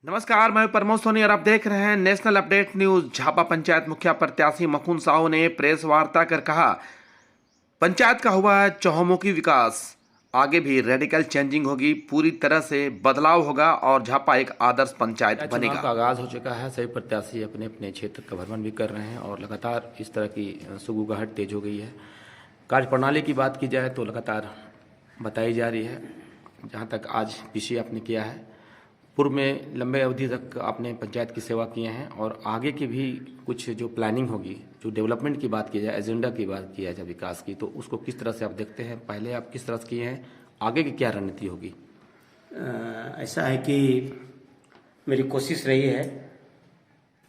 नमस्कार, मैं प्रमोद सोनी और आप देख रहे हैं national update news. Jhapa panchayat मुखिया प्रत्याशी मखून साहू ने प्रेस वार्ता कर कहा, पंचायत का हुआ है चहुमुखी विकास, आगे भी रेडिकल चेंजिंग होगी, पूरी तरह से बदलाव होगा और झापा एक आदर्श पंचायत बनेगा। चुनाव का आगाज हो चुका है। सभी प्रत्याशी अपने अपने क्षेत्र का भ्रमण भी कर रहे हैं और लगातार इस तरह की सुगबुगाहट तेज हो गई है। कार्यप्रणाली की बात की जाए तो लगातार बताई जा रही है। जहां तक आज पीसी आपने किया है, पूर्व में लंबे अवधि तक आपने पंचायत की सेवा किए हैं और आगे की भी कुछ जो प्लानिंग होगी, जो डेवलपमेंट की बात की जाए, एजेंडा की बात की जाए विकास की, तो उसको किस तरह से आप देखते हैं? पहले आप किस तरह से किए हैं, आगे की क्या रणनीति होगी? ऐसा है कि मेरी कोशिश रही है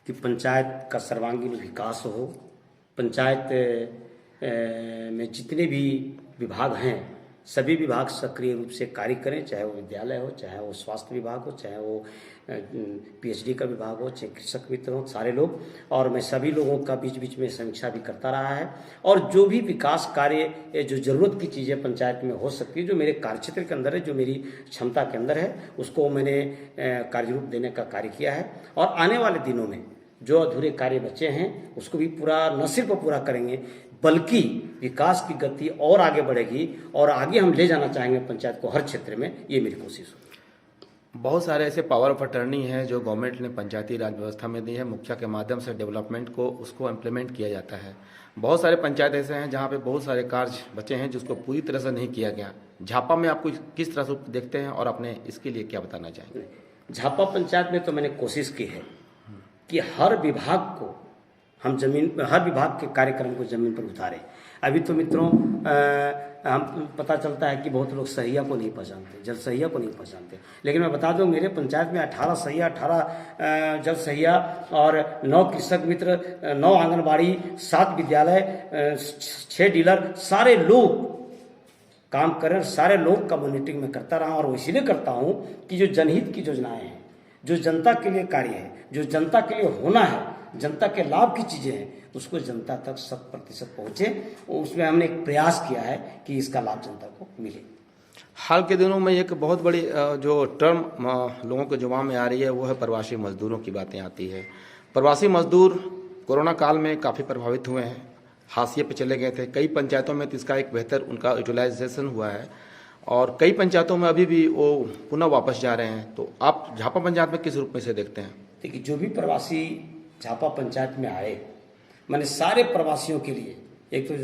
कि पंचायत का सर्वांगीण विकास हो। पंचायत में जितने भी विभाग हैं, सभी विभाग सक्रिय रूप से कार्य करें, चाहे वो विद्यालय हो, चाहे वो स्वास्थ्य विभाग हो, चाहे वो पीएचडी का विभाग हो, चाहे कृषक मित्र हो, सारे लोग। और मैं सभी लोगों का बीच बीच में समीक्षा भी करता रहा है और जो भी विकास कार्य, जो ज़रूरत की चीज़ें पंचायत में हो सकती है, जो मेरे कार्यक्षेत्र के अंदर है, जो मेरी क्षमता के अंदर है, उसको मैंने कार्यरूप देने का कार्य किया है। और आने वाले दिनों में जो अधूरे कार्य बचे हैं उसको भी पूरा, न सिर्फ पूरा करेंगे बल्कि विकास की गति और आगे बढ़ेगी और आगे हम ले जाना चाहेंगे पंचायत को हर क्षेत्र में। ये मेरी कोशिश होगी। बहुत सारे ऐसे पावर ऑफ अटर्नी हैं जो गवर्नमेंट ने पंचायती राज व्यवस्था में दी है। मुखिया के माध्यम से डेवलपमेंट को उसको इम्प्लीमेंट किया जाता है। बहुत सारे पंचायत ऐसे हैं जहाँ पे बहुत सारे कार्य बचे हैं जिसको पूरी तरह से नहीं किया गया। झापा में आपको किस तरह से देखते हैं और अपने इसके लिए क्या बताना चाहेंगे? झापा पंचायत में तो मैंने कोशिश की है कि हर विभाग को हम हर विभाग के कार्यक्रम को जमीन पर उतारें। अभी तो मित्रों हम पता चलता है कि बहुत लोग सहिया को नहीं पहचानते, जल सहिया को नहीं पहचानते। लेकिन मैं बता दूं, मेरे पंचायत में 18 सहिया, 18 जल सहिया और 9 कृषक मित्र, 9 आंगनबाड़ी, 7 विद्यालय, 6 डीलर, सारे लोग काम करें। सारे लोग का मॉनिटरिंग में करता रहा और इसीलिए करता हूँ कि जो जनहित की योजनाएं हैं, जो जनता के लिए कार्य है, जो जनता के लिए होना है, जनता के लाभ की चीजें हैं, उसको जनता तक 100% पहुंचे। उसमें हमने एक प्रयास किया है कि इसका लाभ जनता को मिले। हाल के दिनों में एक बहुत बड़ी जो टर्म लोगों के जुबान में आ रही है वो है प्रवासी मजदूरों की बातें आती है। प्रवासी मजदूर कोरोना काल में काफ़ी प्रभावित हुए हैं, हाशिए पे चले गए थे। कई पंचायतों में तो इसका एक बेहतर उनका यूटिलाइजेशन हुआ है और कई पंचायतों में अभी भी वो पुनः वापस जा रहे हैं। तो आप झापा पंचायत में किस रूप में से देखते हैं? देखिए, जो भी प्रवासी झापा पंचायत में आए, मैंने सारे प्रवासियों के लिए, एक तो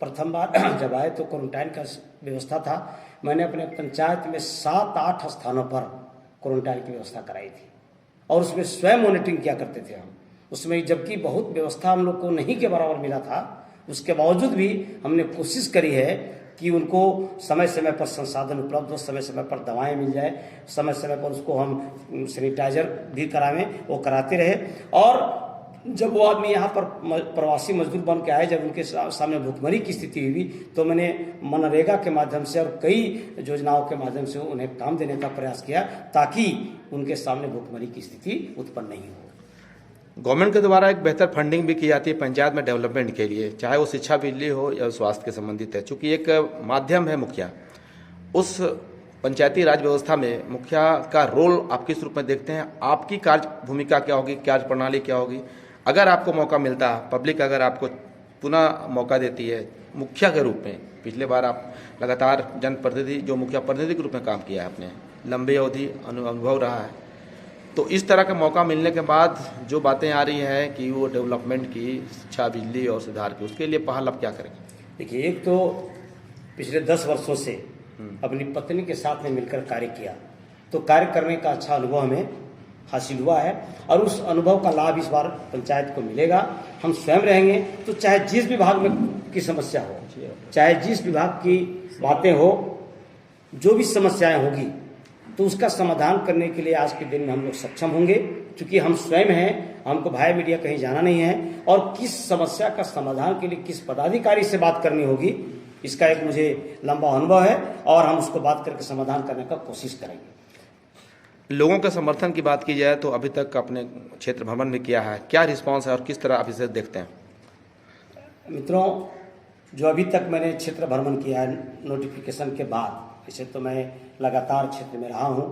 प्रथम बार जब आए तो क्वारंटाइन का व्यवस्था था। मैंने अपने पंचायत में 7-8 स्थानों पर क्वारंटाइन की व्यवस्था कराई थी और उसमें स्वयं मॉनिटरिंग किया करते थे हम उसमें। जबकि बहुत व्यवस्था हम लोग को नहीं के बराबर मिला था, उसके बावजूद भी हमने कोशिश करी है कि उनको समय समय पर संसाधन उपलब्ध हो, समय समय पर दवाएं मिल जाए, समय समय पर उसको हम सैनिटाइजर भी करावें, वो कराते रहे। और जब वो आदमी यहाँ पर प्रवासी मजदूर बन के आए, जब उनके सामने भुखमरी की स्थिति हुई, तो मैंने मनरेगा के माध्यम से और कई योजनाओं के माध्यम से उन्हें काम देने का प्रयास किया ताकि उनके सामने भुखमरी की स्थिति उत्पन्न नहीं हो। गवर्नमेंट के द्वारा एक बेहतर फंडिंग भी की जाती है पंचायत में डेवलपमेंट के लिए, चाहे वो शिक्षा, बिजली हो या स्वास्थ्य के संबंधित है। चूंकि एक माध्यम है मुखिया, उस पंचायती राज व्यवस्था में मुखिया का रोल आप किस रूप में देखते हैं? आपकी कार्य भूमिका क्या होगी, कार्य प्रणाली क्या होगी? अगर आपको मौका मिलता, पब्लिक अगर आपको पुनः मौका देती है मुखिया के रूप में, पिछले बार आप लगातार जनप्रतिनिधि, जो मुखिया प्रतिनिधि के रूप में काम किया है, आपने लंबी अवधि अनुभव रहा है, तो इस तरह का मौका मिलने के बाद जो बातें आ रही हैं कि वो डेवलपमेंट की, शिक्षा, बिजली और सुधार की, उसके लिए पहल आप क्या करेंगे? देखिए, एक तो पिछले 10 वर्षों से अपनी पत्नी के साथ में मिलकर कार्य किया, तो कार्य करने का अच्छा अनुभव हमें हासिल हुआ है और उस अनुभव का लाभ इस बार पंचायत को मिलेगा। हम स्वयं रहेंगे तो चाहे जिस विभाग में की समस्या हो, चाहे जिस विभाग की बातें हो, जो भी समस्याएं होगी, तो उसका समाधान करने के लिए आज के दिन में हम लोग सक्षम होंगे। क्योंकि हम स्वयं हैं, हमको भाई मीडिया कहीं जाना नहीं है और किस समस्या का समाधान के लिए किस पदाधिकारी से बात करनी होगी, इसका एक मुझे लंबा अनुभव है और हम उसको बात करके समाधान करने का कोशिश करेंगे। लोगों के समर्थन की बात की जाए तो अभी तक अपने क्षेत्र भ्रमण भी किया है, क्या रिस्पांस है और किस तरह आप इसे देखते हैं? मित्रों, जो अभी तक मैंने क्षेत्र भ्रमण किया है नोटिफिकेशन के बाद, वैसे तो मैं लगातार क्षेत्र में रहा हूँ,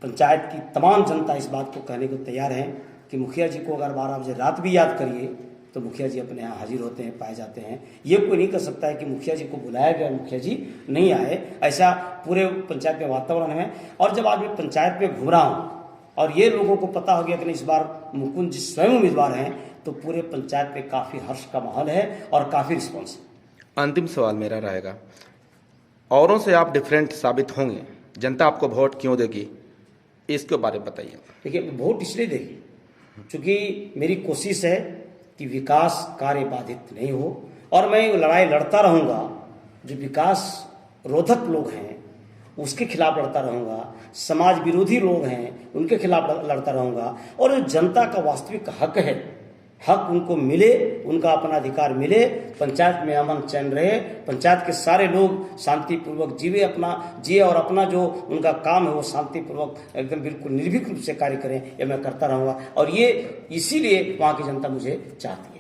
पंचायत की तमाम जनता इस बात को कहने को तैयार है कि मुखिया जी को अगर 12 बजे रात भी याद करिए तो मुखिया जी अपने यहाँ हाजिर होते हैं, पाए जाते हैं। ये कोई नहीं कर सकता है कि मुखिया जी को बुलाया गया, मुखिया जी नहीं आए, ऐसा पूरे पंचायत में वातावरण है। और जब आज मैं पंचायत में घूम रहा हूँ और ये लोगों को पता हो गया कि इस बार मुकुंद जी स्वयं उम्मीदवार हैं, तो पूरे पंचायत में काफ़ी हर्ष का माहौल है और काफ़ी रिस्पॉन्स है। अंतिम सवाल मेरा रहेगा, औरों से आप डिफरेंट साबित होंगे, जनता आपको वोट क्यों देगी, इसके बारे में बताइए। देखिए, वोट इसलिए देगी क्योंकि मेरी कोशिश है कि विकास कार्य बाधित नहीं हो और मैं लड़ाई लड़ता रहूँगा। जो विकास रोधक लोग हैं उसके खिलाफ लड़ता रहूँगा, समाज विरोधी लोग हैं उनके खिलाफ लड़ता रहूँगा, और जो जनता का वास्तविक हक है, हक उनको मिले, उनका अपना अधिकार मिले, पंचायत में अमन चैन रहे, पंचायत के सारे लोग शांतिपूर्वक जिए और अपना जो उनका काम है वो शांतिपूर्वक एकदम बिल्कुल निर्भीक रूप से कार्य करें, ये मैं करता रहूँगा। और ये इसीलिए वहाँ की जनता मुझे चाहती है।